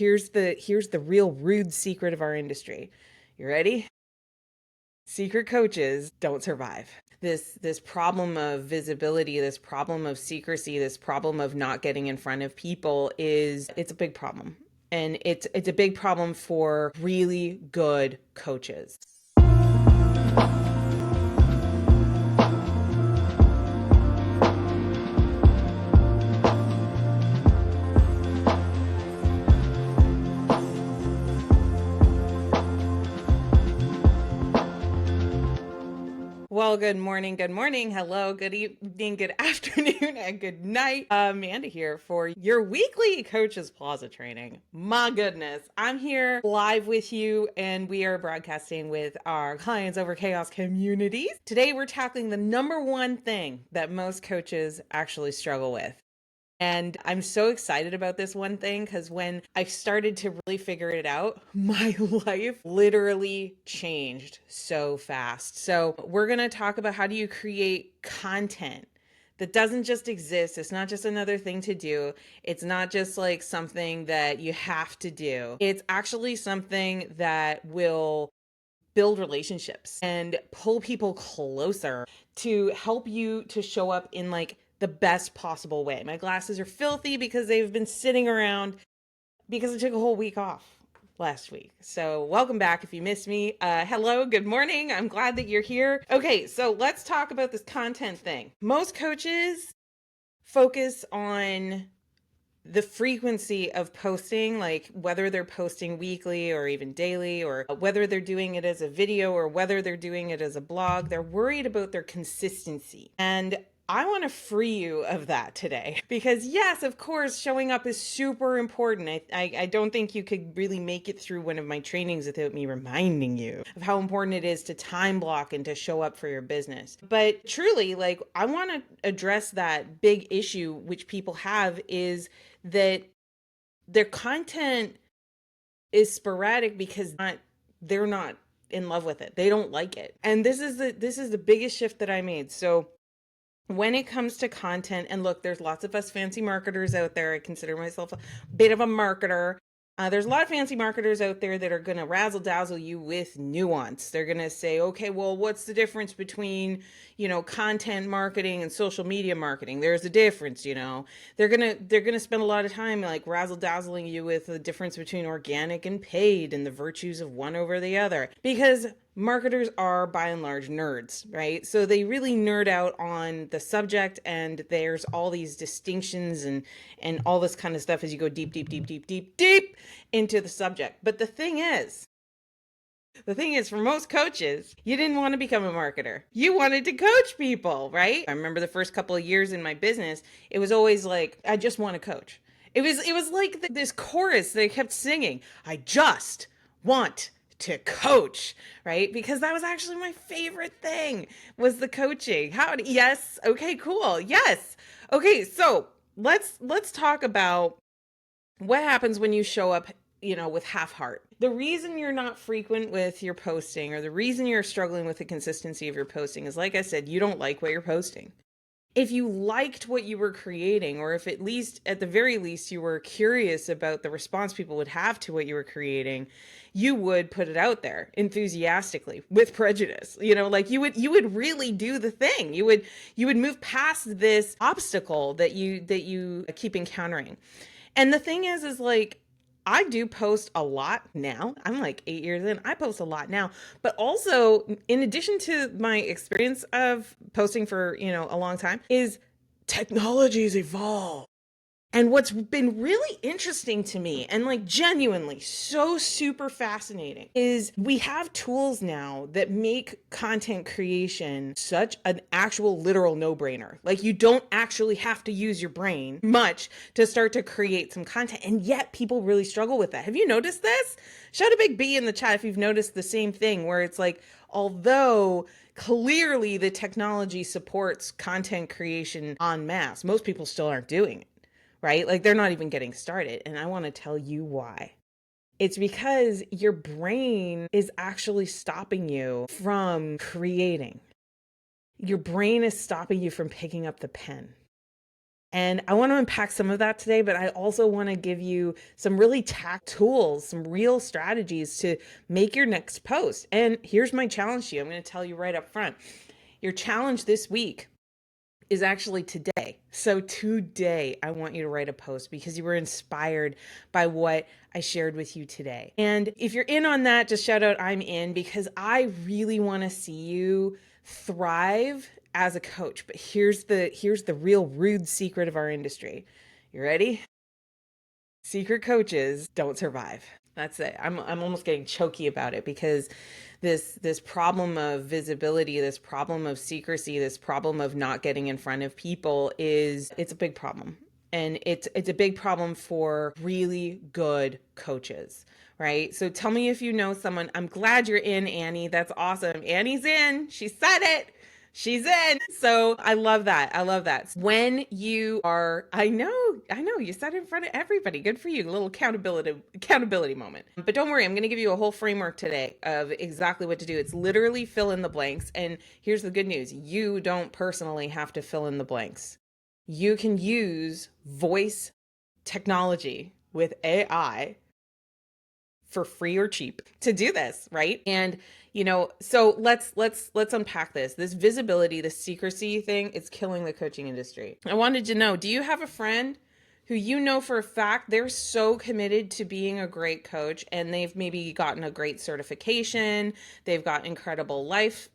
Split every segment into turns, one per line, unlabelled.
Here's the real rude secret of our industry. You ready? Secret coaches don't survive. This problem of visibility, this problem of secrecy, this problem of not getting in front of people it's a big problem. And it's a big problem for really good coaches. Well, good morning, hello, good evening, good afternoon, and good night. Amanda here for your weekly Coaches Plaza training. My goodness, I'm here live with you, and we are broadcasting with our Clients Over Chaos communities. Today, we're tackling the number one thing that most coaches actually struggle with. And I'm so excited about this one thing because when I started to really figure it out, my life literally changed so fast. So, we're going to talk about how do you create content that doesn't just exist. It's not just another thing to do. It's not just like something that you have to do. It's actually something that will build relationships and pull people closer to help you to show up in like the best possible way. My glasses are filthy because they've been sitting around because I took a whole week off last week. So welcome back if you missed me. Hello, good morning. I'm glad that you're here. Okay, so let's talk about this content thing. Most coaches focus on the frequency of posting, like whether they're posting weekly or even daily, or whether they're doing it as a video or whether they're doing it as a blog, they're worried about their consistency. And I want to free you of that today because yes, of course, showing up is super important. I don't think you could really make it through one of my trainings without me reminding you of how important it is to time block and to show up for your business. But truly, like, I want to address that big issue which people have is that their content is sporadic because they're not in love with it. They don't like it. And this is the biggest shift that I made. So when it comes to content, and look, there's lots of us fancy marketers out there. I consider myself a bit of a marketer. There's a lot of fancy marketers out there that are going to razzle dazzle you with nuance. They're going to say, okay, well, what's the difference between, content marketing and social media marketing? There's a difference, they're going to spend a lot of time like razzle dazzling you with the difference between organic and paid and the virtues of one over the other, because marketers are by and large nerds, right? So they really nerd out on the subject, and there's all these distinctions and all this kind of stuff as you go deep into the subject. But the thing is, for most coaches, you didn't want to become a marketer. You wanted to coach people, right? I remember the first couple of years in my business, it was always like, I just want to coach. It was like this chorus that I kept singing. I just want to coach, right? Because that was actually my favorite thing, was the coaching. Yes. Okay, cool. Yes. Okay, so let's talk about what happens when you show up, with half heart. The reason you're not frequent with your posting, or the reason you're struggling with the consistency of your posting, is, like I said, you don't like what you're posting. If you liked what you were creating, or if at the very least, you were curious about the response people would have to what you were creating, you would put it out there enthusiastically with prejudice. Like you would really do the thing. You would move past this obstacle that you keep encountering. And the thing is like, I do post a lot now. I'm like 8 years in. I post a lot now. But also, in addition to my experience of posting for, a long time, is technology's evolved. And what's been really interesting to me, and like genuinely so super fascinating, is we have tools now that make content creation such an actual literal no-brainer. Like, you don't actually have to use your brain much to start to create some content. And yet people really struggle with that. Have you noticed this? Shout a big B in the chat if you've noticed the same thing, where it's like, although clearly the technology supports content creation en masse, most people still aren't doing it. Right? Like, they're not even getting started. And I want to tell you why. It's because your brain is actually stopping you from creating. Your brain is stopping you from picking up the pen. And I want to unpack some of that today, but I also want to give you some really tools, some real strategies to make your next post. And here's my challenge to you. I'm going to tell you right up front. Your challenge this week is actually today. So today, I want you to write a post because you were inspired by what I shared with you today. And if you're in on that, just shout out, I'm in, because I really want to see you thrive as a coach. But here's the real rude secret of our industry. You ready? Secret coaches don't survive. That's it. I'm almost getting choky about it because this problem of visibility, this problem of secrecy, this problem of not getting in front of people it's a big problem. And it's a big problem for really good coaches, right? So tell me if you know someone. I'm glad you're in, Annie. That's awesome. Annie's in. She said it. She's in. So I love that. I love that. When you are, I know, you said it in front of everybody. Good for you. A little accountability moment. But don't worry, I'm going to give you a whole framework today of exactly what to do. It's literally fill in the blanks. And here's the good news. You don't personally have to fill in the blanks. You can use voice technology with AI for free or cheap to do this, right? And so let's unpack this visibility, the secrecy thing. It's killing the coaching industry. I wanted to know, do you have a friend who you know for a fact they're so committed to being a great coach, and they've maybe gotten a great certification, they've got incredible life,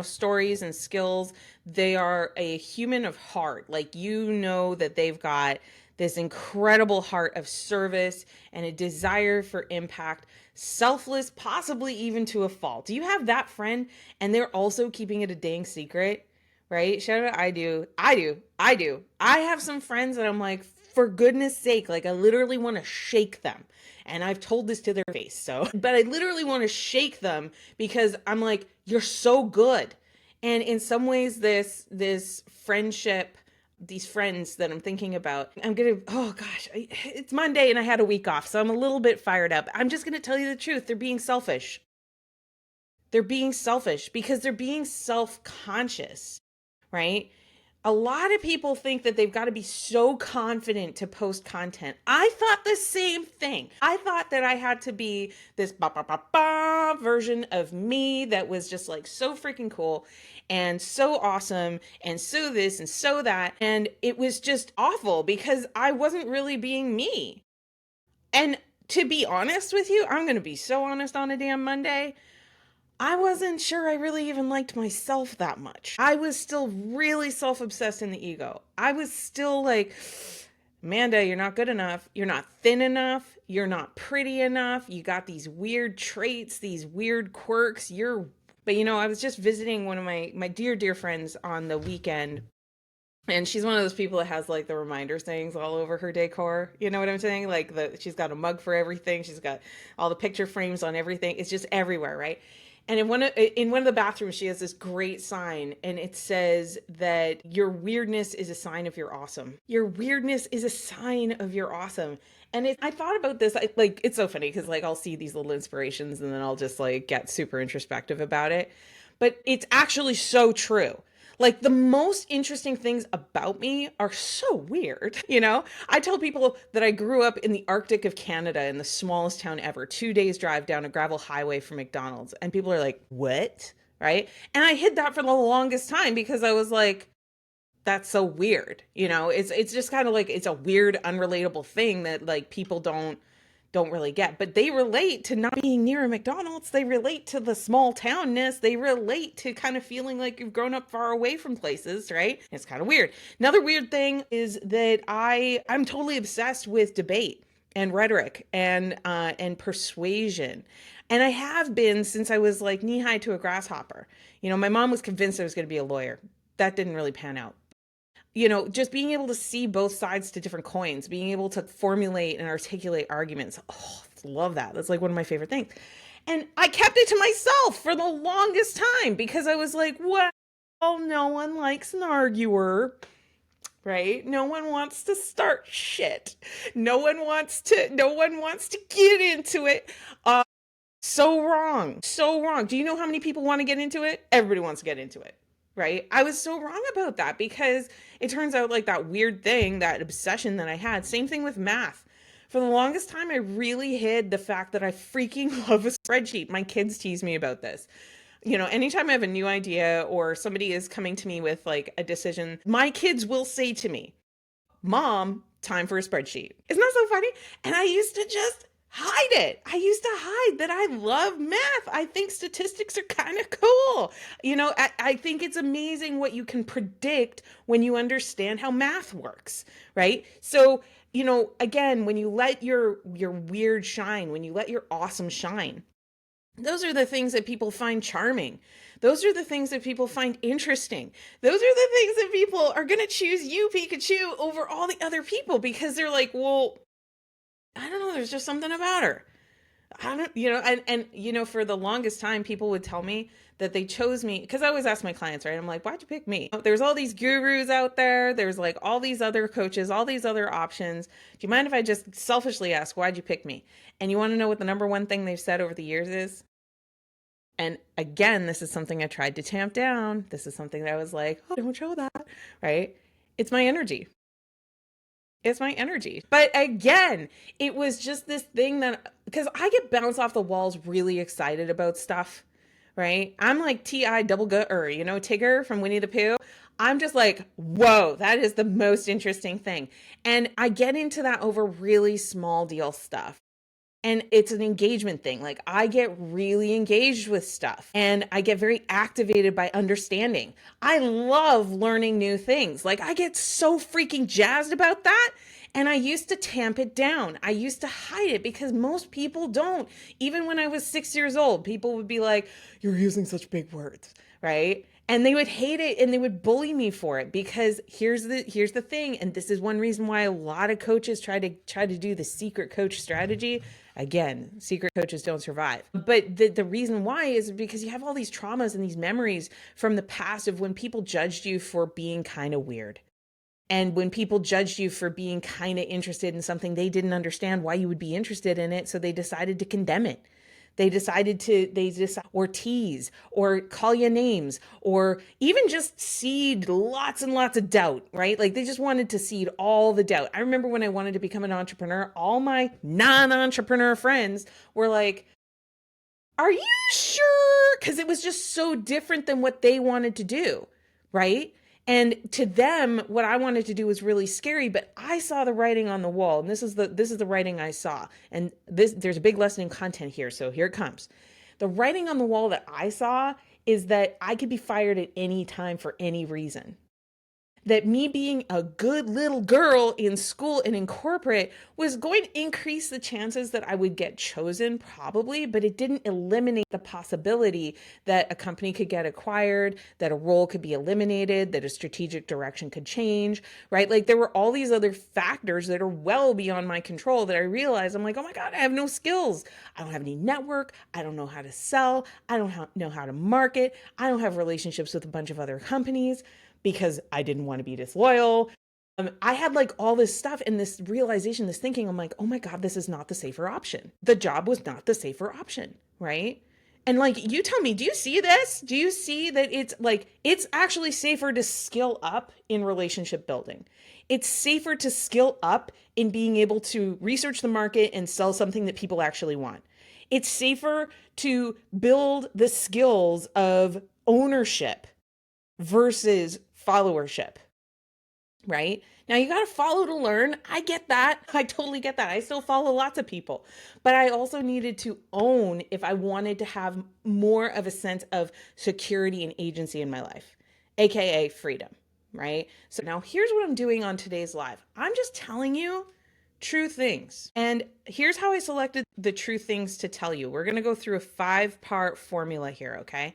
stories and skills. They are a human of heart. Like, that they've got this incredible heart of service and a desire for impact, selfless, possibly even to a fault. Do you have that friend and they're also keeping it a dang secret? Right? Shout out, I do. I have some friends that I'm like, for goodness sake, like, I literally want to shake them. And I've told this to their face. But I literally want to shake them because I'm like, you're so good. And in some ways, this friendship, these friends that I'm thinking about, oh gosh, it's Monday and I had a week off, so I'm a little bit fired up. I'm just going to tell you the truth. They're being selfish. They're being selfish because they're being self-conscious, right? A lot of people think that they've got to be so confident to post content. I thought the same thing. I thought that I had to be this version of me that was just like so freaking cool and so awesome and so this and so that. And it was just awful because I wasn't really being me. And to be honest with you, I'm going to be so honest on a damn Monday. I wasn't sure I really even liked myself that much. I was still really self-obsessed in the ego. I was still like, Amanda, you're not good enough. You're not thin enough. You're not pretty enough. You got these weird traits, these weird quirks. But I was just visiting one of my dear friends on the weekend. And she's one of those people that has like the reminder sayings all over her decor. You know what I'm saying? Like she's got a mug for everything. She's got all the picture frames on everything. It's just everywhere, right? And in one of the bathrooms, she has this great sign, and it says that your weirdness is a sign of your awesome. Your weirdness is a sign of your awesome. And I thought about this, it's so funny because like I'll see these little inspirations and then I'll just like get super introspective about it. But it's actually so true. Like, the most interesting things about me are so weird. I tell people that I grew up in the Arctic of Canada in the smallest town ever, 2 days drive down a gravel highway from McDonald's. And people are like, what? Right? And I hid that for the longest time because I was like, that's so weird. It's just kind of like, it's a weird, unrelatable thing that like people don't really get, but they relate to not being near a McDonald's. They relate to the small townness. They relate to kind of feeling like you've grown up far away from places, right? It's kind of weird. Another weird thing is that I'm totally obsessed with debate and rhetoric and persuasion. And I have been since I was like knee high to a grasshopper. My mom was convinced I was going to be a lawyer. That didn't really pan out. Just being able to see both sides to different coins, being able to formulate and articulate arguments. Oh, love that. That's like one of my favorite things. And I kept it to myself for the longest time because I was like, well, no one likes an arguer, right? No one wants to start shit. No one wants to get into it. So wrong. So wrong. Do you know how many people want to get into it? Everybody wants to get into it. right? I was so wrong about that because it turns out like that weird thing, that obsession that I had, same thing with math. For the longest time, I really hid the fact that I freaking love a spreadsheet. My kids tease me about this. Anytime I have a new idea or somebody is coming to me with like a decision, my kids will say to me, Mom, time for a spreadsheet. Isn't that so funny? And I used to just hide it. I used to hide that I love math. I think statistics are kind of cool. I think it's amazing what you can predict when you understand how math works, right? So, again, when you let your weird shine, when you let your awesome shine, those are the things that people find charming. Those are the things that people find interesting. Those are the things that people are going to choose you, Pikachu, over all the other people because they're like, well, I don't know, there's just something about her. I don't, for the longest time, people would tell me that they chose me because I always ask my clients, right? I'm like, why'd you pick me? There's all these gurus out there. There's like all these other coaches, all these other options. Do you mind if I just selfishly ask, why'd you pick me? And you want to know what the number one thing they've said over the years is? And again, this is something I tried to tamp down. This is something that I was like, oh, don't show that, right? It's my energy. It's my energy. But again, it was just this thing that, because I get bounced off the walls really excited about stuff, right? I'm like T.I. double gutter, Tigger from Winnie the Pooh. I'm just like, whoa, that is the most interesting thing. And I get into that over really small deal stuff. And it's an engagement thing. Like I get really engaged with stuff and I get very activated by understanding. I love learning new things. Like I get so freaking jazzed about that. And I used to tamp it down. I used to hide it because most people don't. Even when I was 6 years old, people would be like, you're using such big words, right? And they would hate it and they would bully me for it because here's the thing, and this is one reason why a lot of coaches try to do the secret coach strategy. Again, secret coaches don't survive. But the reason why is because you have all these traumas and these memories from the past of when people judged you for being kind of weird. And when people judged you for being kind of interested in something, they didn't understand why you would be interested in it, so they decided to condemn it. Or tease or call you names or even just seed lots and lots of doubt, right? Like they just wanted to seed all the doubt. I remember when I wanted to become an entrepreneur, all my non-entrepreneur friends were like, are you sure? Because it was just so different than what they wanted to do, right? And to them, what I wanted to do was really scary, but I saw the writing on the wall, and this is the writing I saw. And there's a big lesson in content here, so here it comes. The writing on the wall that I saw is that I could be fired at any time for any reason, that me being a good little girl in school and in corporate was going to increase the chances that I would get chosen, probably, but it didn't eliminate the possibility that a company could get acquired, that a role could be eliminated, that a strategic direction could change, right? Like there were all these other factors that are well beyond my control that I realized I'm like, oh my God, I have no skills. I don't have any network. I don't know how to sell. I don't know how to market. I don't have relationships with a bunch of other companies because I didn't want to be disloyal. I had like all this stuff and this realization, this thinking, I'm like, oh my God, this is not the safer option. The job was not the safer option, right? And like, you tell me, do you see this? Do you see that it's actually safer to skill up in relationship building? It's safer to skill up in being able to research the market and sell something that people actually want. It's safer to build the skills of ownership versus followership, right? Now you got to follow to learn. I get that. I totally get that. I still follow lots of people, but I also needed to own if I wanted to have more of a sense of security and agency in my life, AKA freedom, right? So now here's what I'm doing on today's live. I'm just telling you true things. And here's how I selected the true things to tell you. We're going to go through a 5-part formula here, okay?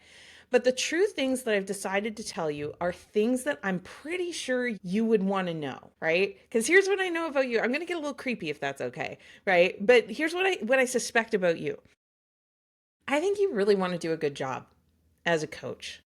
But the true things that I've decided to tell you are things that I'm pretty sure you would want to know, right? Because here's what I know about you. I'm going to get a little creepy if that's okay, right? But here's what I suspect about you. I think you really want to do a good job as a coach,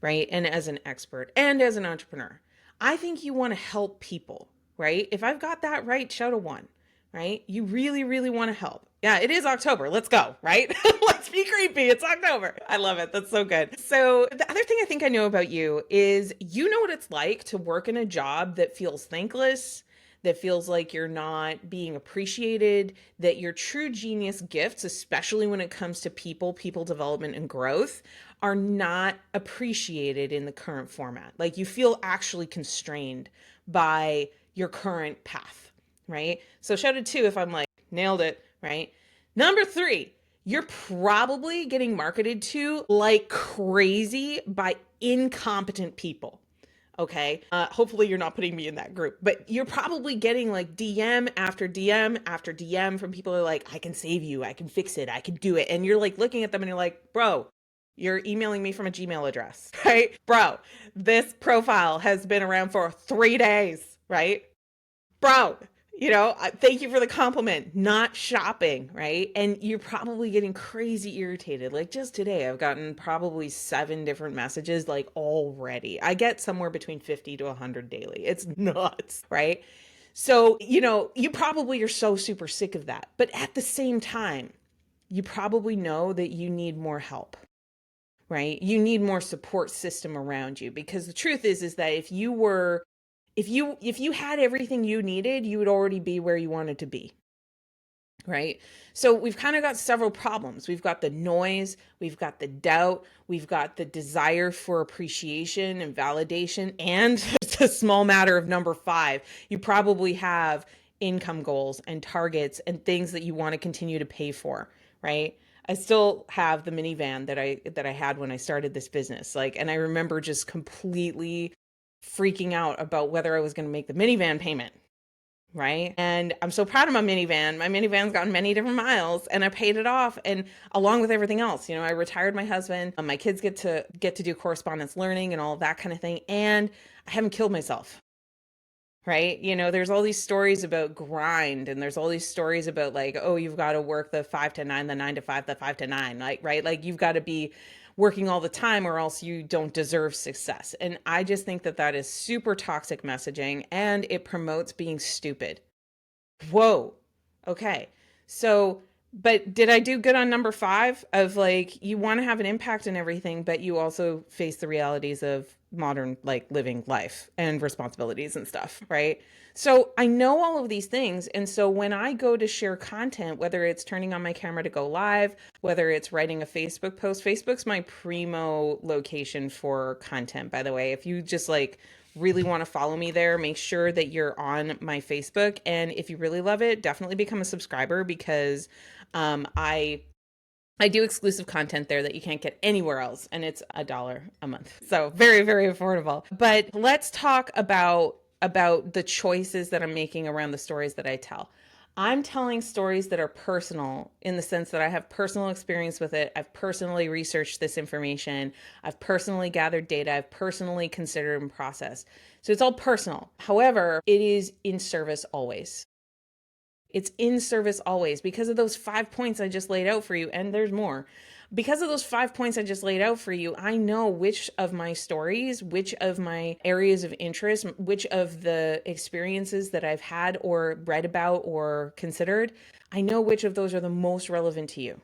right? And as an expert and as an entrepreneur. I think you want to help people, right? If I've got that right, shout a 1. right? You really, really want to help. Yeah, it is October. Let's go, right? Let's be creepy. It's October. I love it. That's so good. So, the other thing I think I know about you is you know what it's like to work in a job that feels thankless, that feels like you're not being appreciated, that your true genius gifts, especially when it comes to people development, and growth, are not appreciated in the current format. Like you feel actually constrained by your current path, right? So shout out too if I'm like, nailed it, right? Number three, you're probably getting marketed to like crazy by incompetent people. Okay. Hopefully you're not putting me in that group, but you're probably getting like DM after DM after DM from people who are like, I can save you. I can fix it. I can do it. And you're like looking at them and you're like, bro, you're emailing me from a Gmail address, right? Bro, this profile has been around for 3 days, right? Bro, thank you for the compliment. Not shopping, right? And you're probably getting crazy irritated. Like just today, I've gotten probably 7 different messages, like already. I get somewhere between 50 to 100 daily. It's nuts, right? So, you probably are so super sick of that. But at the same time, you probably know that you need more help, right? You need more support system around you because the truth is that if you had everything you needed, you would already be where you wanted to be, right? So we've kind of got several problems. We've got the noise, we've got the doubt, we've got the desire for appreciation and validation, and it's a small matter of number 5. You probably have income goals and targets and things that you want to continue to pay for, right? I still have the minivan that I had when I started this business. Like, and I remember just completely freaking out about whether I was going to make the minivan payment, right? And I'm so proud of my minivan. My minivan's gotten many different miles and I paid it off, and along with everything else, I retired my husband, my kids get to do correspondence learning and all of that kind of thing, and I haven't killed myself. Right? There's all these stories about grind, and there's all these stories about like, oh, you've got to work the 5 to 9, the 9 to 5, the 5 to 9, like, right? Like you've got to be working all the time or else you don't deserve success. And I just think that that is super toxic messaging and it promotes being stupid. Whoa. Okay. So, but did I do good on number 5 of like, you want to have an impact and everything, but you also face the realities of modern like living life and responsibilities and stuff, right? So I know all of these things. And so when I go to share content, whether it's turning on my camera to go live, whether it's writing a Facebook post, Facebook's my primo location for content, by the way. If you just like really want to follow me there, make sure that you're on my Facebook. And if you really love it, definitely become a subscriber because I do exclusive content there that you can't get anywhere else, and it's $1 a month. So very, very affordable. But let's talk about the choices that I'm making around the stories that I tell. I'm telling stories that are personal in the sense that I have personal experience with it. I've personally researched this information. I've personally gathered data. I've personally considered and processed. So it's all personal. However, it is in service always. It's in service always because of those 5 points I just laid out for you. And there's more. Because of those 5 points I just laid out for you, I know which of my stories, which of my areas of interest, which of the experiences that I've had or read about or considered, I know which of those are the most relevant to you.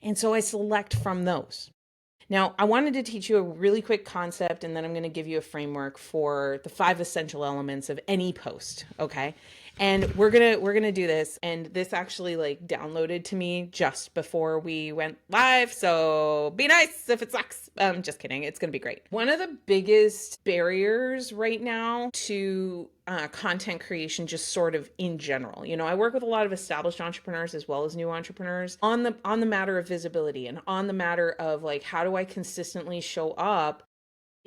And so I select from those. Now, I wanted to teach you a really quick concept, and then I'm going to give you a framework for the 5 essential elements of any post, okay? And we're gonna do this, and this actually like downloaded to me just before we went live, so be nice if it sucks. Just kidding, it's gonna be great. One of the biggest barriers right now to content creation, just sort of in general, I work with a lot of established entrepreneurs as well as new entrepreneurs on the matter of visibility and on the matter of like, how do I consistently show up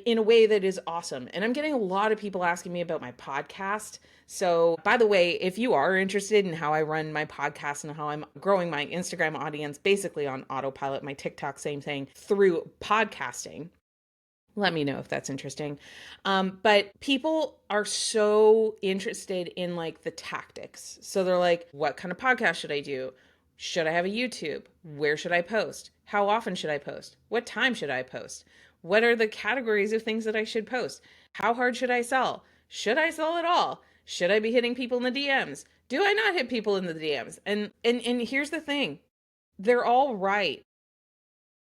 in a way that is awesome. And I'm getting a lot of people asking me about my podcast. So, by the way, if you are interested in how I run my podcast and how I'm growing my Instagram audience basically on autopilot, my TikTok, same thing, through podcasting, let me know if that's interesting. But people are so interested in like the tactics. So they're like, what kind of podcast should I do? Should I have a YouTube? Where should I post? How often should I post? What time should I post? What are the categories of things that I should post? How hard should I sell? Should I sell at all? Should I be hitting people in the DMs? Do I not hit people in the DMs? And here's the thing. They're all right.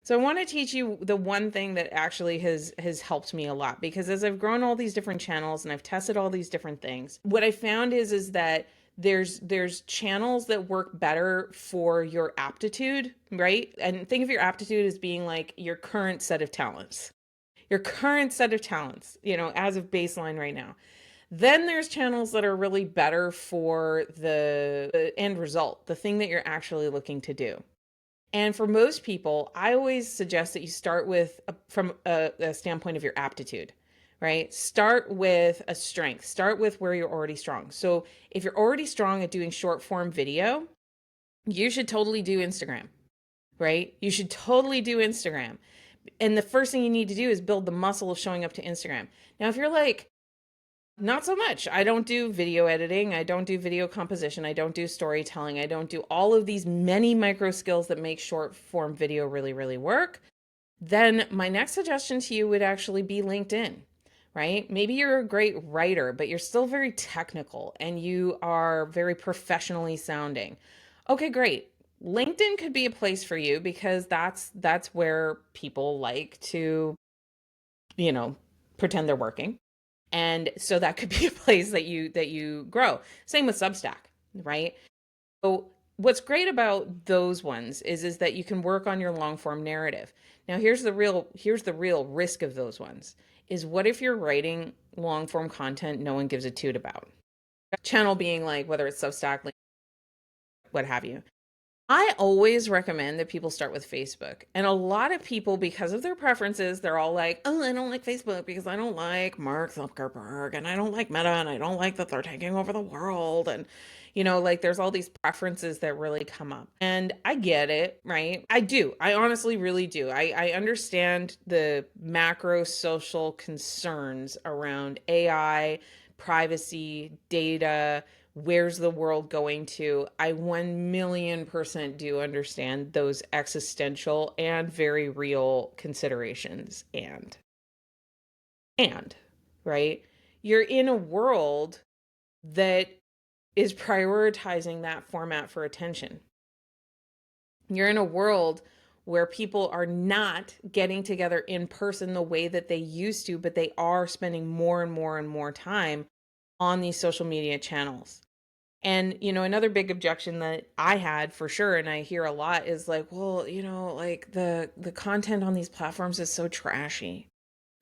So I want to teach you the one thing that actually has helped me a lot, because as I've grown all these different channels and I've tested all these different things, what I found is that there's channels that work better for your aptitude, right? And think of your aptitude as being like your current set of talents. Your current set of talents, as of baseline right now. Then there's channels that are really better for the end result, the thing that you're actually looking to do. And for most people, I always suggest that you start with from a standpoint of your aptitude, right? Start with a strength. Start with where you're already strong. So if you're already strong at doing short form video, you should totally do Instagram, right? You should totally do Instagram. And the first thing you need to do is build the muscle of showing up to Instagram. Now, if you're like, not so much. I don't do video editing. I don't do video composition. I don't do storytelling. I don't do all of these many micro skills that make short form video really, really work. Then my next suggestion to you would actually be LinkedIn, right? Maybe you're a great writer, but you're still very technical and you are very professionally sounding. Okay, great. LinkedIn could be a place for you because that's where people like to, you know, pretend they're working. And so that could be a place that you grow. Same with Substack, right? So what's great about those ones is that you can work on your long form narrative. Now here's the real risk of those ones is what if you're writing long form content no one gives a toot about? Channel being like whether it's Substack, like what have you. I always recommend that people start with Facebook. And a lot of people, because of their preferences, they're all like, oh, I don't like Facebook because I don't like Mark Zuckerberg and I don't like Meta and I don't like that they're taking over the world. And, like there's all these preferences that really come up. And I get it, right? I do. I honestly really do. I understand the macro social concerns around AI, privacy, data, where's the world going to. I 1,000,000% do understand those existential and very real considerations. And, right? You're in a world that is prioritizing that format for attention. You're in a world where people are not getting together in person the way that they used to, but they are spending more and more and more time on these social media channels. And, another big objection that I had for sure, and I hear a lot is like, well, like the content on these platforms is so trashy,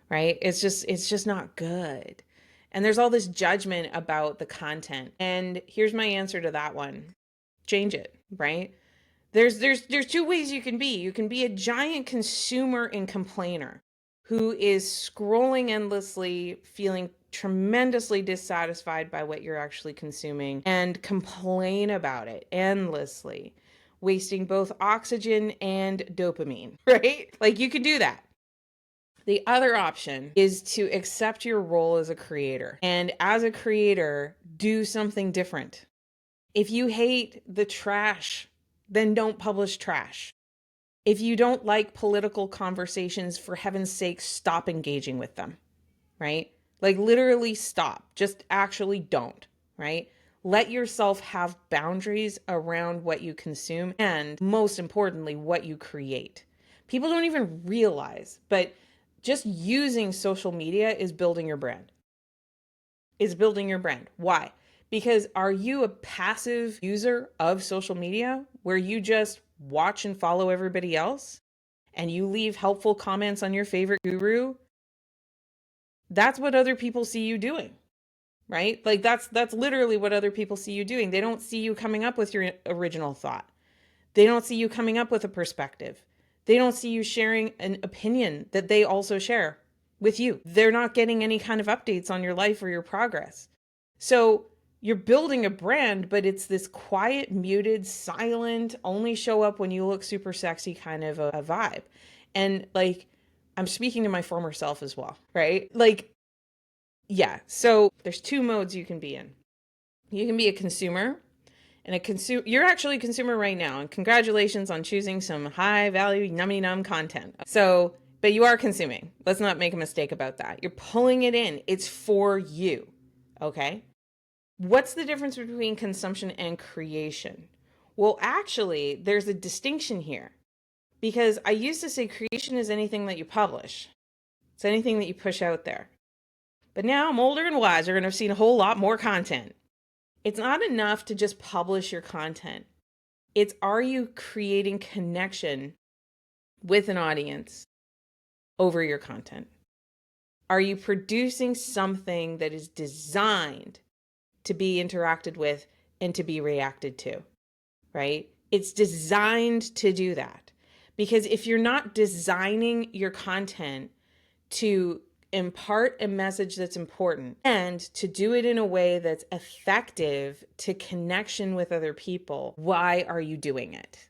right? It's just not good. And there's all this judgment about the content. And here's my answer to that one. Change it, right? There's two ways you can be. You can be a giant consumer and complainer who is scrolling endlessly, feeling tremendously dissatisfied by what you're actually consuming and complain about it endlessly, wasting both oxygen and dopamine, right? Like you can do that. The other option is to accept your role as a creator. And as a creator, do something different. If you hate the trash, then don't publish trash. If you don't like political conversations, for heaven's sake, stop engaging with them, right? Like literally stop. Just actually don't, right? Let yourself have boundaries around what you consume and most importantly, what you create. People don't even realize, but just using social media is building your brand. Is building your brand. Why? Because are you a passive user of social media where you just watch and follow everybody else and you leave helpful comments on your favorite guru? That's what other people see you doing, right? Like that's literally what other people see you doing. They don't see you coming up with your original thought. They don't see you coming up with a perspective. They don't see you sharing an opinion that they also share with you. They're not getting any kind of updates on your life or your progress. So you're building a brand, but it's this quiet, muted, silent, only show up when you look super sexy kind of a vibe. And like, I'm speaking to my former self as well, right? Like, yeah. So there's two modes you can be in. You can be a consumer and you're actually a consumer right now. And congratulations on choosing some high value, nummy num content. So, but you are consuming. Let's not make a mistake about that. You're pulling it in. It's for you. Okay. What's the difference between consumption and creation? Well, actually, there's a distinction here because I used to say creation is anything that you publish, it's anything that you push out there. But now I'm older and wiser and I've seen a whole lot more content. It's not enough to just publish your content. It's, are you creating connection with an audience over your content? Are you producing something that is designed to be interacted with and to be reacted to, right? It's designed to do that. Because if you're not designing your content to impart a message that's important and to do it in a way that's effective to connection with other people, why are you doing it?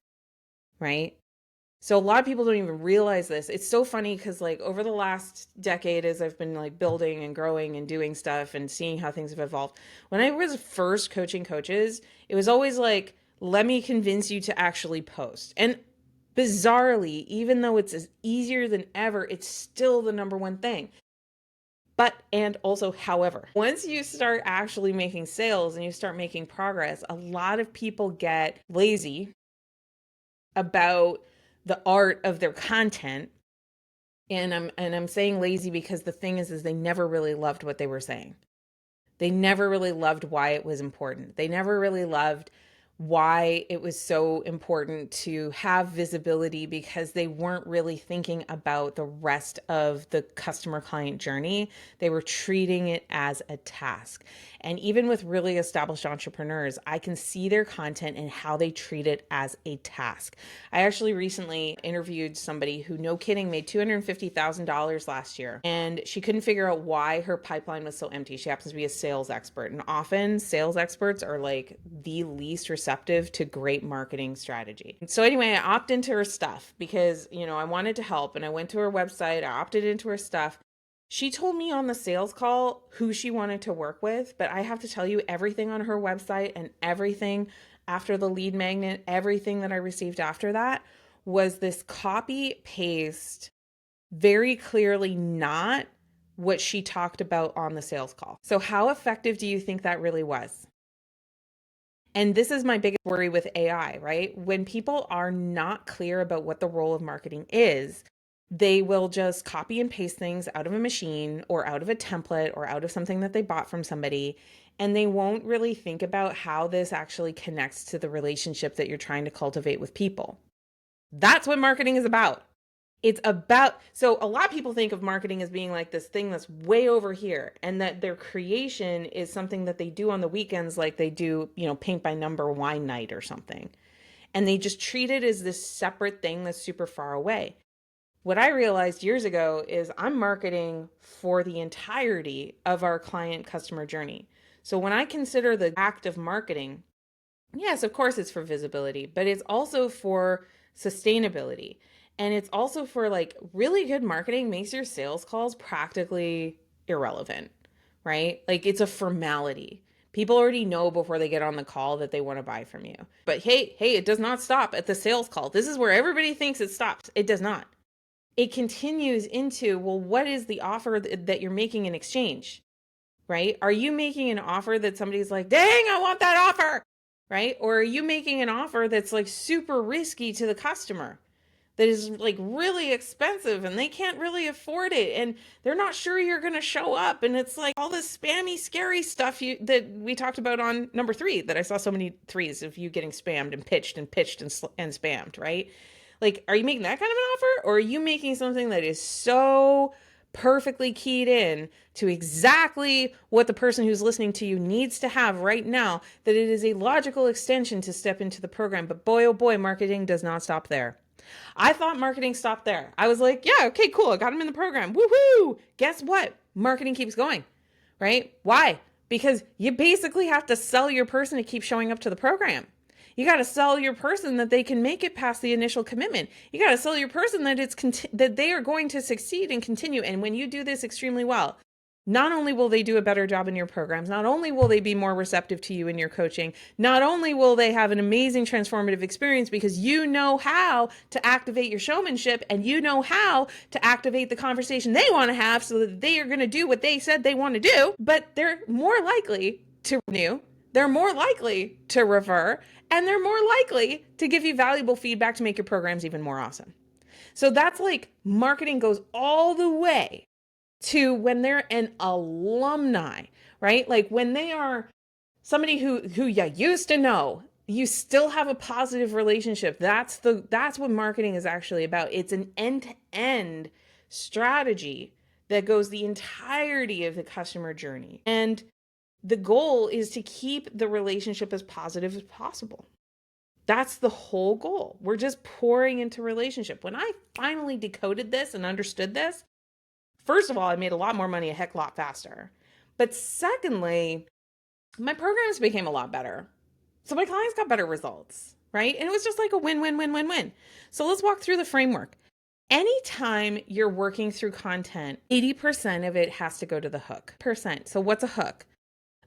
Right? So a lot of people don't even realize this. It's so funny because like over the last decade, as I've been like building and growing and doing stuff and seeing how things have evolved, when I was first coaching coaches, it was always like, let me convince you to actually post. And bizarrely, even though it's as easier than ever, it's still the number one thing. But, and also, however, once you start actually making sales and you start making progress, a lot of people get lazy about the art of their content. And I'm saying lazy because the thing is they never really loved what they were saying. They never really loved why it was important. They never really loved why it was so important to have visibility because they weren't really thinking about the rest of the customer client journey. They were treating it as a task. And even with really established entrepreneurs, I can see their content and how they treat it as a task. I actually recently interviewed somebody who, no kidding, made $250,000 last year. And she couldn't figure out why her pipeline was so empty. She happens to be a sales expert. And often sales experts are like the least receptive to great marketing strategy. So anyway, I opted into her stuff because, I wanted to help. And I went to her website, I opted into her stuff. She told me on the sales call who she wanted to work with, but I have to tell you, everything on her website and everything after the lead magnet, everything that I received after that was this copy paste, very clearly not what she talked about on the sales call. So how effective do you think that really was? And this is my biggest worry with AI, right? When people are not clear about what the role of marketing is, they will just copy and paste things out of a machine or out of a template or out of something that they bought from somebody. And they won't really think about how this actually connects to the relationship that you're trying to cultivate with people. That's what marketing is about. It's about, so a lot of people think of marketing as being like this thing that's way over here, and that their creation is something that they do on the weekends, like they do, paint by number wine night or something. And they just treat it as this separate thing that's super far away. What I realized years ago is I'm marketing for the entirety of our client customer journey. So when I consider the act of marketing, yes, of course it's for visibility, but it's also for sustainability. And it's also for like really good marketing makes your sales calls practically irrelevant, right? Like it's a formality. People already know before they get on the call that they want to buy from you. But hey, it does not stop at the sales call. This is where everybody thinks it stops. It does not. It continues into, well, what is the offer that you're making in exchange, right? Are you making an offer that somebody's like, dang, I want that offer, right? Or are you making an offer that's like super risky to the customer, that is like really expensive and they can't really afford it and they're not sure you're going to show up, and it's like all this spammy scary stuff that we talked about on number 3, that I saw so many 3s of you getting spammed and pitched and spammed, right? Like, are you making that kind of an offer, or are you making something that is so perfectly keyed in to exactly what the person who's listening to you needs to have right now, that it is a logical extension to step into the program? But boy, oh boy, marketing does not stop there. I thought marketing stopped there. I was like, yeah, okay, cool. I got him in the program. Woohoo! Guess what? Marketing keeps going, right? Why? Because you basically have to sell your person to keep showing up to the program. You got to sell your person that they can make it past the initial commitment. You got to sell your person that that they are going to succeed and continue. And when you do this extremely well, not only will they do a better job in your programs, not only will they be more receptive to you in your coaching, not only will they have an amazing transformative experience because you know how to activate your showmanship and you know how to activate the conversation they want to have so that they are going to do what they said they want to do, but they're more likely to renew, they're more likely to refer, and they're more likely to give you valuable feedback to make your programs even more awesome. So that's like marketing goes all the way to when they're an alumni, right? Like when they are somebody who you used to know, you still have a positive relationship. That's what marketing is actually about. It's an end-to-end strategy that goes the entirety of the customer journey. And the goal is to keep the relationship as positive as possible. That's the whole goal. We're just pouring into relationship. When I finally decoded this and understood this, first of all, I made a lot more money a heck lot faster. But secondly, my programs became a lot better. So my clients got better results, right? And it was just like a win, win, win, win, win. So let's walk through the framework. Anytime you're working through content, 80% of it has to go to the hook. So what's a hook?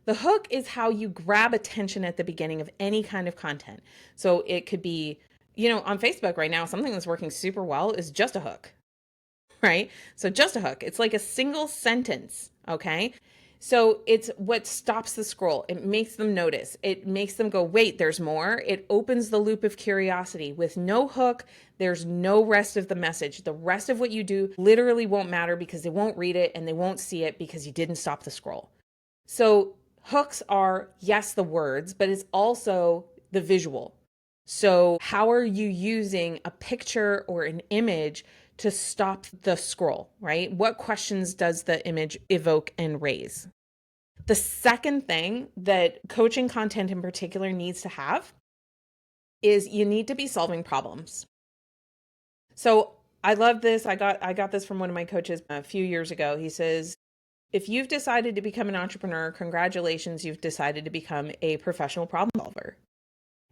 The hook is how you grab attention at the beginning of any kind of content. So it could be, on Facebook right now, something that's working super well is just a hook, right? So just a hook. It's like a single sentence, okay? So it's what stops the scroll. It makes them notice. It makes them go, wait, there's more. It opens the loop of curiosity. With no hook, there's no rest of the message. The rest of what you do literally won't matter because they won't read it and they won't see it because you didn't stop the scroll. So hooks are, yes, the words, but it's also the visual. So how are you using a picture or an image to stop the scroll, right? What questions does the image evoke and raise? The second thing that coaching content in particular needs to have is you need to be solving problems. So I love this. I got this from one of my coaches a few years ago. He says, if you've decided to become an entrepreneur, congratulations, you've decided to become a professional problem solver.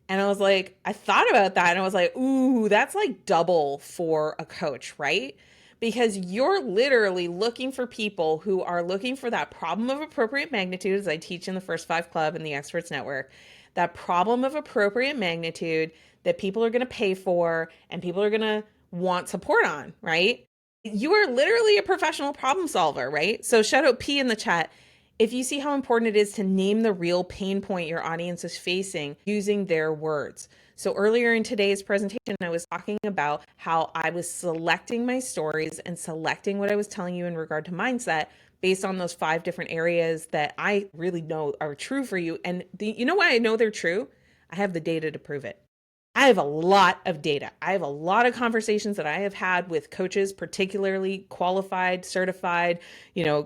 And I was like, I thought about that and I was like, ooh, that's like double for a coach, right? Because you're literally looking for people who are looking for that problem of appropriate magnitude, as I teach in the First 5 Club and the Experts Network, that problem of appropriate magnitude that people are going to pay for and people are going to want support on, right? You are literally a professional problem solver, right? So shout out P in the chat. If you see how important it is to name the real pain point your audience is facing using their words. So earlier in today's presentation, I was talking about how I was selecting my stories and selecting what I was telling you in regard to mindset based on those 5 different areas that I really know are true for you. And you know why I know they're true? I have the data to prove it. I have a lot of data. I have a lot of conversations that I have had with coaches, particularly qualified, certified,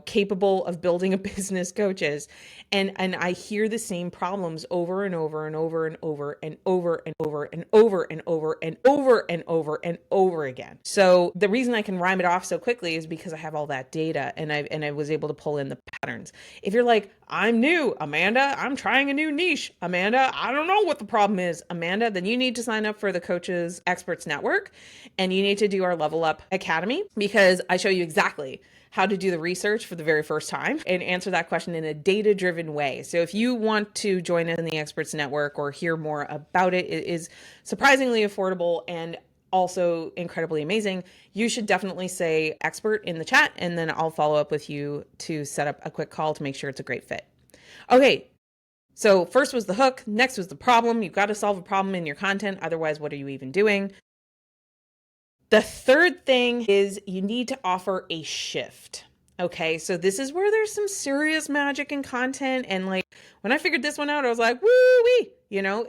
capable of building a business coaches. And I hear the same problems over and over and over and over and over and over and over and over and over and over and over again. So the reason I can rhyme it off so quickly is because I have all that data and I was able to pull in the patterns. If you're like, I'm new, Amanda, I'm trying a new niche, Amanda, I don't know what the problem is, Amanda, then you need to sign up for the Coaches Experts Network and you need to do our Level Up Academy because I show you exactly how to do the research for the very first time and answer that question in a data-driven way. So if you want to join in the Experts Network or hear more about it, it is surprisingly affordable and also incredibly amazing. You should definitely say expert in the chat and then I'll follow up with you to set up a quick call to make sure it's a great fit. Okay. So first was the hook. Next was the problem. You've got to solve a problem in your content. Otherwise, what are you even doing? The third thing is you need to offer a shift. Okay, so this is where there's some serious magic in content. And like when I figured this one out, I was like, woo-wee,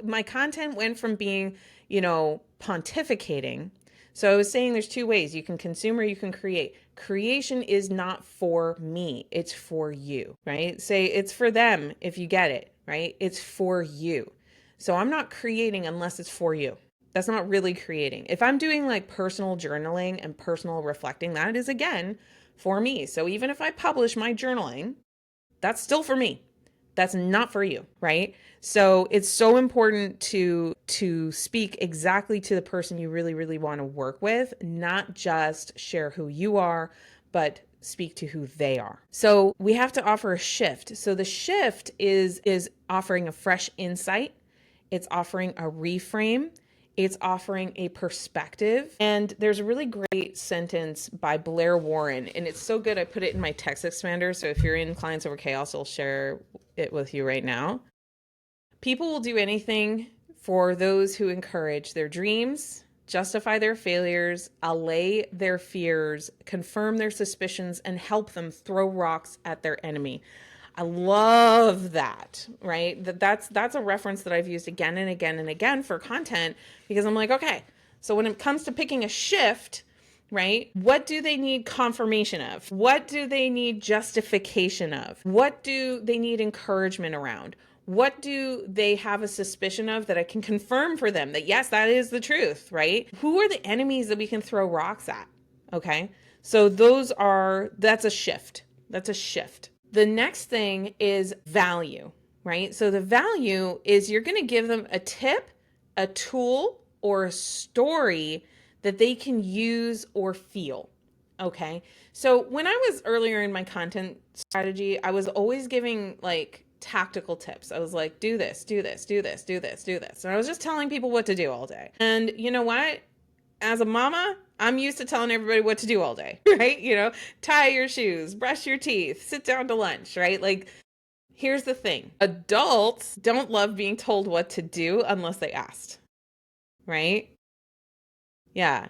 my content went from being, pontificating. So I was saying there's 2 ways. You can consume or you can create. Creation is not for me. It's for you, right? Say it's for them if you get it, right? It's for you. So I'm not creating unless it's for you. That's not really creating. If I'm doing like personal journaling and personal reflecting, that is again for me. So even if I publish my journaling, that's still for me. That's not for you, right? So it's so important to speak exactly to the person you really, really want to work with, not just share who you are, but speak to who they are. So we have to offer a shift. So the shift is offering a fresh insight. It's offering a reframe. It's offering a perspective. And there's a really great sentence by Blair Warren, and it's so good I put it in my text expander. So if you're in Clients Over Chaos, I'll share it with you right now. People will do anything for those who encourage their dreams, justify their failures, allay their fears, confirm their suspicions, and help them throw rocks at their enemy. I love that, right? That's a reference that I've used again and again and again for content, because I'm like, okay, so when it comes to picking a shift, right? What do they need confirmation of? What do they need justification of? What do they need encouragement around? What do they have a suspicion of that I can confirm for them that yes, that is the truth, right? Who are the enemies that we can throw rocks at? Okay. So that's a shift. That's a shift. The next thing is value, right? So the value is you're going to give them a tip, a tool, or a story that they can use or feel. Okay. So when I was earlier in my content strategy, I was always giving like tactical tips. I was like, do this, do this, do this, do this, do this. And I was just telling people what to do all day. And you know what? As a mama, I'm used to telling everybody what to do all day, right? Tie your shoes, brush your teeth, sit down to lunch, right? Like, here's the thing. Adults don't love being told what to do unless they asked, right? Yeah.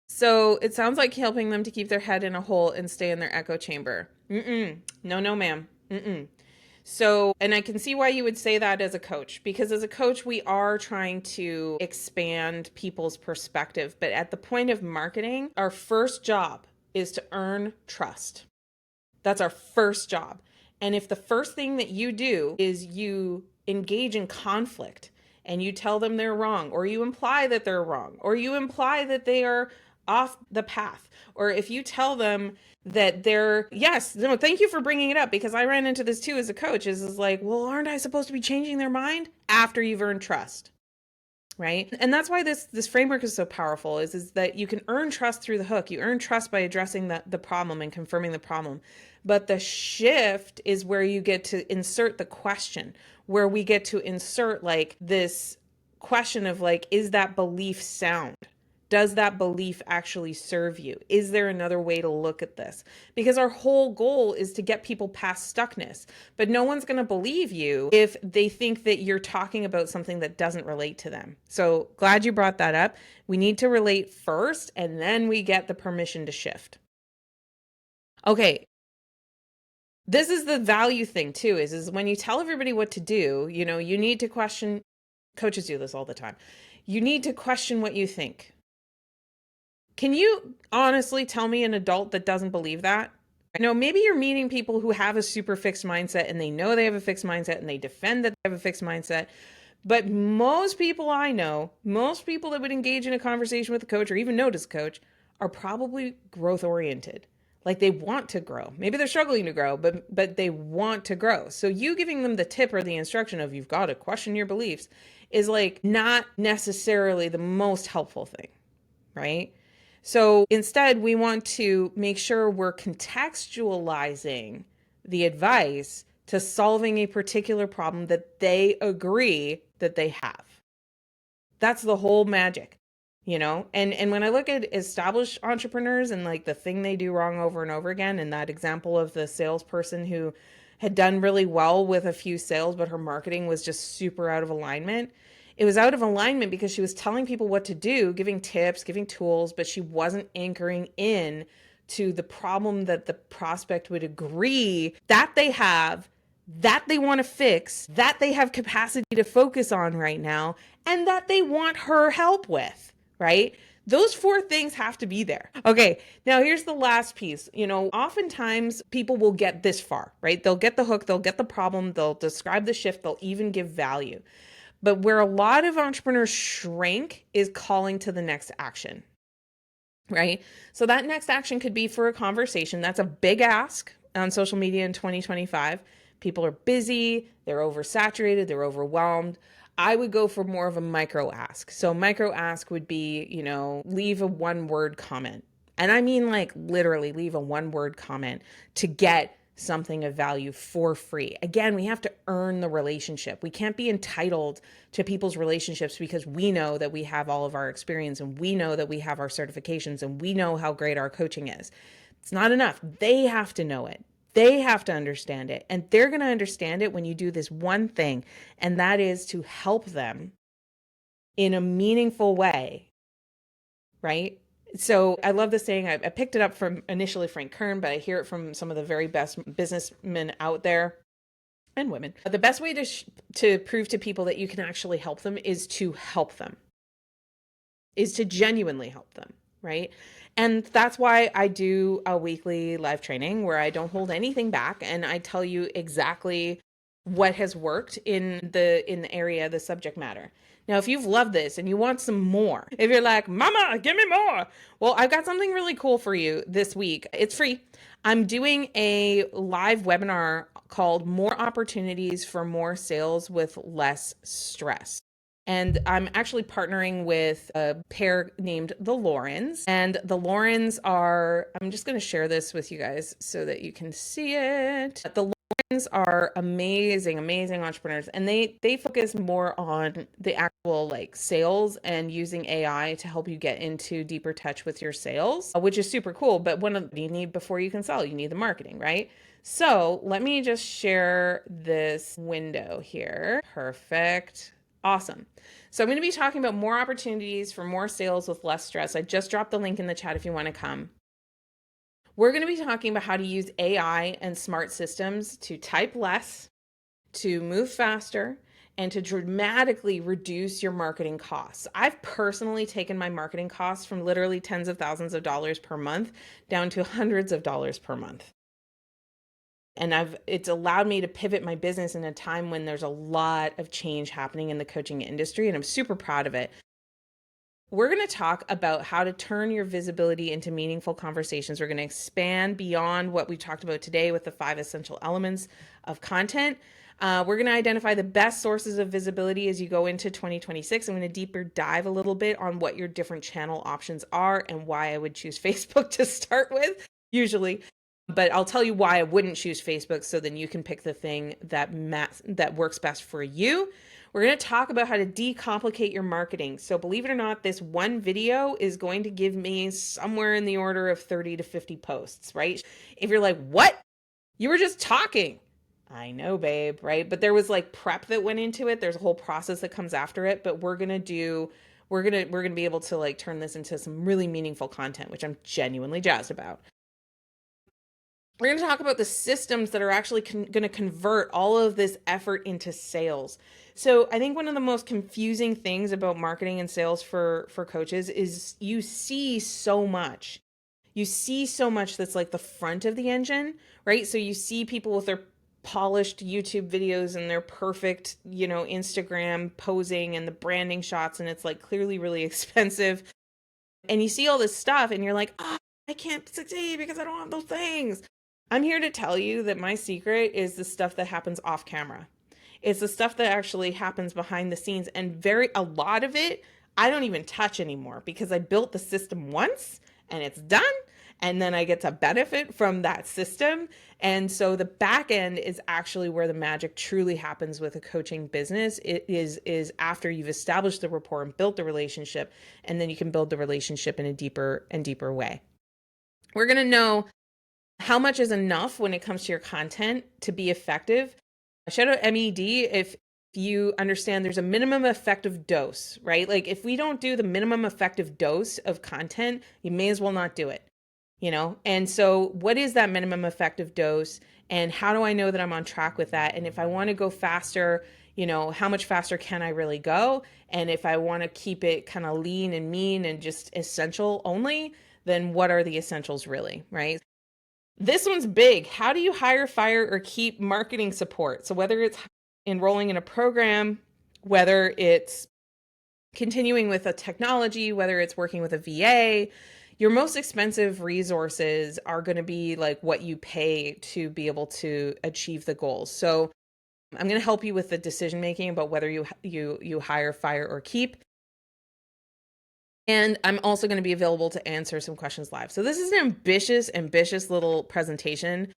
So it sounds like helping them to keep their head in a hole and stay in their echo chamber. No, no, ma'am. So, and I can see why you would say that as a coach, because as a coach, we are trying to expand people's perspective. But at the point of marketing, our first job is to earn trust. That's our first job. And if the first thing that you do is you engage in conflict and you tell them they're wrong, or you imply that they're wrong, or you imply that they are off the path, or if you tell them that yes, no, thank you for bringing it up, because I ran into this too as a coach, is like, well, aren't I supposed to be changing their mind after you've earned trust? Right? And that's why this framework is so powerful, is that you can earn trust through the hook. You earn trust by addressing the problem and confirming the problem. But the shift is where you get to insert the question, where we get to insert like this question of like, is that belief sound? Does that belief actually serve you? Is there another way to look at this? Because our whole goal is to get people past stuckness. But no one's going to believe you if they think that you're talking about something that doesn't relate to them. So glad you brought that up. We need to relate first, and then we get the permission to shift. Okay. This is the value thing too, is when you tell everybody what to do, you need to question. Coaches do this all the time. You need to question what you think. Can you honestly tell me an adult that doesn't believe that? Maybe you're meeting people who have a super fixed mindset and they know they have a fixed mindset and they defend that they have a fixed mindset. But most people I know, most people that would engage in a conversation with a coach or even notice a coach are probably growth oriented. Like they want to grow. Maybe they're struggling to grow, but they want to grow. So you giving them the tip or the instruction of you've got to question your beliefs is like not necessarily the most helpful thing, right? So instead, we want to make sure we're contextualizing the advice to solving a particular problem that they agree that they have. That's the whole magic, And when I look at established entrepreneurs and like the thing they do wrong over and over again, and that example of the salesperson who had done really well with a few sales, but her marketing was just super out of alignment. It was out of alignment because she was telling people what to do, giving tips, giving tools, but she wasn't anchoring in to the problem that the prospect would agree that they have, that they want to fix, that they have capacity to focus on right now, and that they want her help with, right? Those 4 things have to be there. Okay, now here's the last piece. Oftentimes people will get this far, right? They'll get the hook, they'll get the problem, they'll describe the shift, they'll even give value. But where a lot of entrepreneurs shrink is calling to the next action, right? So that next action could be for a conversation. That's a big ask on social media in 2025. People are busy, they're oversaturated, they're overwhelmed. I would go for more of a micro ask. So micro ask would be, leave a 1-word comment. And I mean like literally leave a 1-word comment to get something of value for free. Again, we have to earn the relationship. We can't be entitled to people's relationships because we know that we have all of our experience and we know that we have our certifications and we know how great our coaching is. It's not enough. They have to know it. They have to understand it. And they're going to understand it when you do this one thing, and that is to help them in a meaningful way, right? So I love this saying. I picked it up from initially Frank Kern, but I hear it from some of the very best businessmen out there and women. The best way to prove to people that you can actually help them is to help them, is to genuinely help them, right? And that's why I do a weekly live training where I don't hold anything back and I tell you exactly what has worked in the area, the subject matter. Now, if you've loved this and you want some more, if you're like, Mama, give me more, well, I've got something really cool for you this week. It's free. I'm doing a live webinar called More Opportunities for More Sales with Less Stress. And I'm actually partnering with a pair named the Laurens. And the Laurens are, I'm just going to share this with you guys so that you can see it. The Laurens are amazing, amazing entrepreneurs. And they focus more on the actual like sales and using AI to help you get into deeper touch with your sales, which is super cool. But what do you need before you can sell? You need the marketing, right? So let me just share this window here. Perfect. Awesome. So I'm going to be talking about more opportunities for more sales with less stress. I just dropped the link in the chat if you want to come. We're going to be talking about how to use AI and smart systems to type less, to move faster, and to dramatically reduce your marketing costs. I've personally taken my marketing costs from literally tens of thousands of dollars per month down to hundreds of dollars per month. And it's allowed me to pivot my business in a time when there's a lot of change happening in the coaching industry, and I'm super proud of it. We're going to talk about how to turn your visibility into meaningful conversations. We're going to expand beyond what we talked about today with the 5 essential elements of content. We're going to identify the best sources of visibility as you go into 2026. I'm going to deeper dive a little bit on what your different channel options are and why I would choose Facebook to start with, usually. But I'll tell you why I wouldn't choose Facebook, so then you can pick the thing that works best for you. We're going to talk about how to decomplicate your marketing. So believe it or not, this one video is going to give me somewhere in the order of 30 to 50 posts, right? If you're like, what? You were just talking. I know, babe, right? But there was like prep that went into it. There's a whole process that comes after it, but we're going to be able to like turn this into some really meaningful content, which I'm genuinely jazzed about. We're going to talk about the systems that are actually going to convert all of this effort into sales. So I think one of the most confusing things about marketing and sales for coaches is you see so much. You see so much that's like the front of the engine, right? So you see people with their polished YouTube videos and their perfect, Instagram posing and the branding shots, and it's like clearly really expensive. And you see all this stuff and you're like, oh, I can't succeed because I don't have those things. I'm here to tell you that my secret is the stuff that happens off camera. It's the stuff that actually happens behind the scenes, and a lot of it I don't even touch anymore because I built the system once and it's done, and then I get to benefit from that system. And so the back end is actually where the magic truly happens with a coaching business. It is after you've established the rapport and built the relationship, and then you can build the relationship in a deeper and deeper way. We're going to know how much is enough when it comes to your content to be effective. Shout out MED if you understand there's a minimum effective dose, right? Like if we don't do the minimum effective dose of content, you may as well not do it, And so what is that minimum effective dose, and how do I know that I'm on track with that? And if I want to go faster, how much faster can I really go? And if I want to keep it kind of lean and mean and just essential only, then what are the essentials really, right? This one's big. How do you hire, fire, or keep marketing support? So whether it's enrolling in a program, whether it's continuing with a technology, whether it's working with a VA, your most expensive resources are going to be like what you pay to be able to achieve the goals. So I'm going to help you with the decision making about whether you hire, fire, or keep. And I'm also going to be available to answer some questions live. So this is an ambitious little presentation,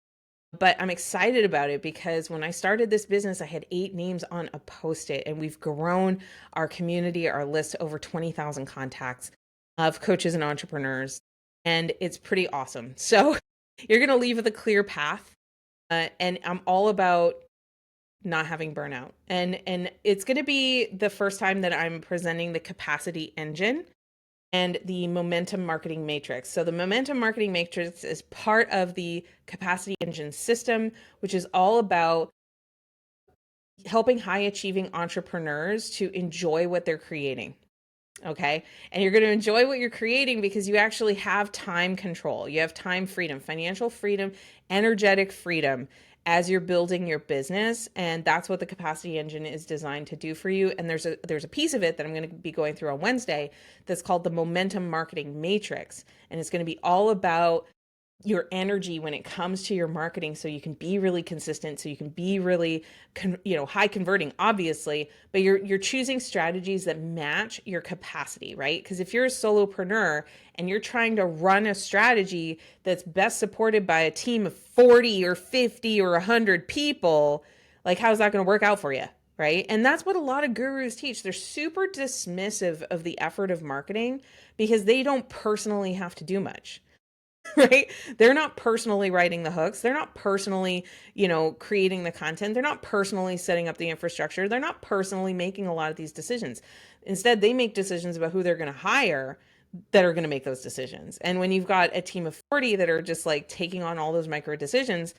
but I'm excited about it because when I started this business, I had 8 names on a Post-it, and we've grown our community, our list to over 20,000 contacts of coaches and entrepreneurs. And it's pretty awesome. So you're going to leave with a clear path. And I'm all about not having burnout. And it's going to be the first time that I'm presenting the capacity engine and the momentum marketing matrix. So the momentum marketing matrix is part of the capacity engine system, which is all about helping high achieving entrepreneurs to enjoy what they're creating. Okay. And you're going to enjoy what you're creating because you actually have time control. You have time freedom, financial freedom, energetic freedom as you're building your business. And that's what the capacity engine is designed to do for you. And there's a piece of it that I'm going to be going through on Wednesday that's called the momentum marketing matrix. And it's going to be all about your energy when it comes to your marketing so you can be really consistent, so you can be really high converting, obviously, but you're choosing strategies that match your capacity, right? Because if you're a solopreneur and you're trying to run a strategy that's best supported by a team of 40 or 50 or 100 people, like how's that going to work out for you? Right. And that's what a lot of gurus teach. They're super dismissive of the effort of marketing because they don't personally have to do much. Right? They're not personally writing the hooks. They're not personally, creating the content. They're not personally setting up the infrastructure. They're not personally making a lot of these decisions. Instead, they make decisions about who they're going to hire that are going to make those decisions. And when you've got a team of 40 that are just like taking on all those micro decisions,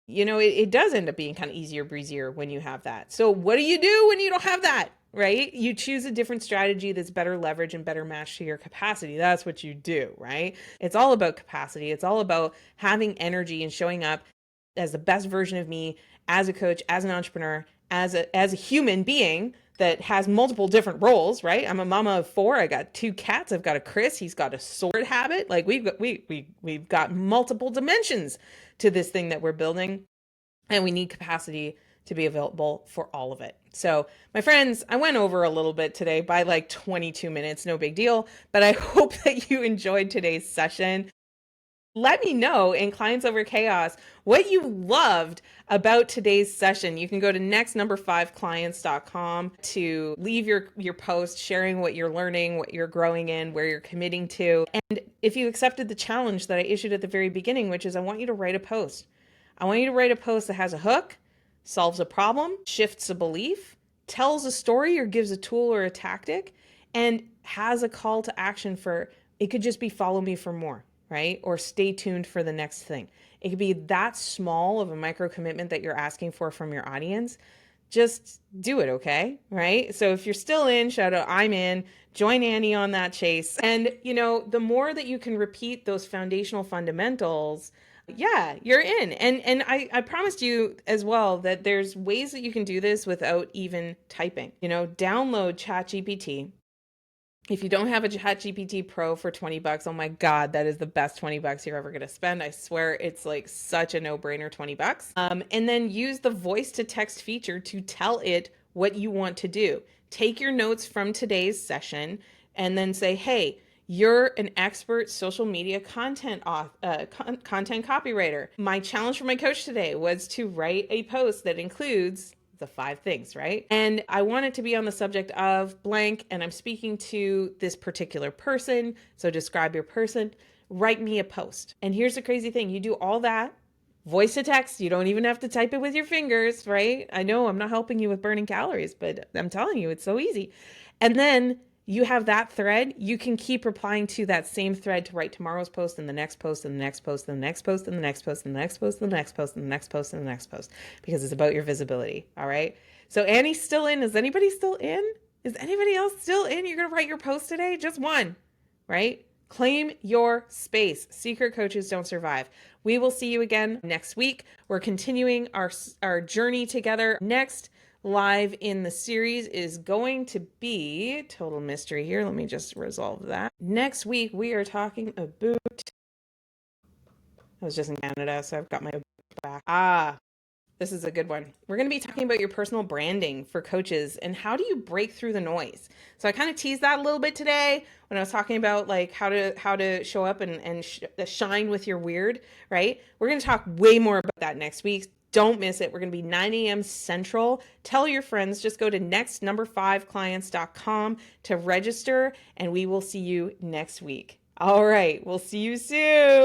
it does end up being kind of easier breezier when you have that. So what do you do when you don't have that? Right? You choose a different strategy that's better leverage and better match to your capacity. That's what you do, right? It's all about capacity. It's all about having energy and showing up as the best version of me as a coach, as an entrepreneur, as a human being that has multiple different roles, right? I'm a mama of 4. I got 2 cats. I've got a Chris. He's got a sword habit. Like we've got multiple dimensions to this thing that we're building, and we need capacity to be available for all of it. So, my friends, I went over a little bit today by like 22 minutes, no big deal, but I hope that you enjoyed today's session. Let me know in Clients Over Chaos what you loved about today's session. You can go to nextnumber5clients.com to leave your post sharing what you're learning, what you're growing in, where you're committing to. And if you accepted the challenge that I issued at the very beginning, which is I want you to write a post. I want you to write a post that has a hook, solves a problem, shifts a belief, tells a story or gives a tool or a tactic, and has a call to action for it could just be follow me for more, right? Or stay tuned for the next thing. It could be that small of a micro commitment that you're asking for from your audience. Just do it, okay? Right? So if you're still in, shout out, I'm in. Join Annie on that chase. And, the more that you can repeat those foundational fundamentals, yeah, you're in. And I promised you as well that there's ways that you can do this without even typing. Download ChatGPT. If you don't have a ChatGPT Pro for $20, oh my God, that is the best $20 you're ever going to spend. I swear it's like such a no-brainer $20. And then use the voice to text feature to tell it what you want to do. Take your notes from today's session and then say, hey, you're an expert social media content copywriter. My challenge for my coach today was to write a post that includes the 5 things, right? And I want it to be on the subject of blank, and I'm speaking to this particular person. So describe your person, write me a post. And here's the crazy thing. You do all that, voice to text. You don't even have to type it with your fingers, right? I know I'm not helping you with burning calories, but I'm telling you, it's so easy. And then you have that thread, you can keep replying to that same thread to write tomorrow's post and the next post and the next post and the next post and the next post and the next post and the next post and the next post and the next post, because it's about your visibility. All right. So Annie's still in. Is anybody still in? Is anybody else still in? You're going to write your post today? Just one, right? Claim your space. Secret coaches don't survive. We will see you again next week. We're continuing our journey together. Next live in the series is going to be total mystery here. Let me just resolve that. Next week, we are talking about, I was just in Canada, so I've got my back. This is a good one. We're going to be talking about your personal branding for coaches and how do you break through the noise. So I kind of teased that a little bit today when I was talking about like how to show up and shine with your weird, right? We're going to talk way more about that next week. Don't miss it. We're going to be 9 a.m. Central. Tell your friends. Just go to nextnumber5clients.com to register, and we will see you next week. All right. We'll see you soon.